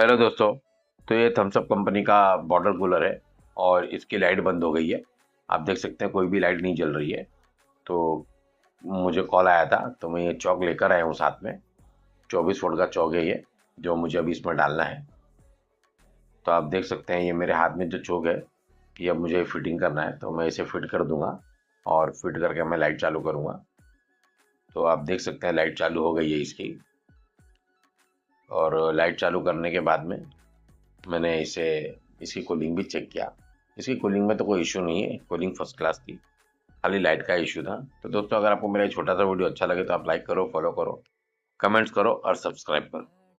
Hello दोस्तों। तो ये थम्स अप कंपनी का बॉटल कूलर है और इसकी लाइट बंद हो गई है। आप देख सकते हैं कोई भी लाइट नहीं जल रही है। तो मुझे कॉल आया था तो मैं ये चौक लेकर आया हूँ साथ में। 24 वोल्ट का चौक है ये, जो मुझे अभी इसमें डालना है। तो आप देख सकते हैं ये मेरे हाथ में जो चौक है, ये अब मुझे फिटिंग करना है। तो मैं इसे फिट कर दूंगा और फिट करके मैं लाइट चालू करूँगा। तो आप देख सकते हैं लाइट चालू हो गई है इसकी। और लाइट चालू करने के बाद में मैंने इसकी कूलिंग भी चेक किया। इसकी कूलिंग में तो कोई इशू नहीं है, कूलिंग फर्स्ट क्लास थी। खाली लाइट का इशू था। तो दोस्तों, अगर आपको मेरा ये छोटा सा वीडियो अच्छा लगे तो आप लाइक करो, फॉलो करो, कमेंट्स करो और सब्सक्राइब करो।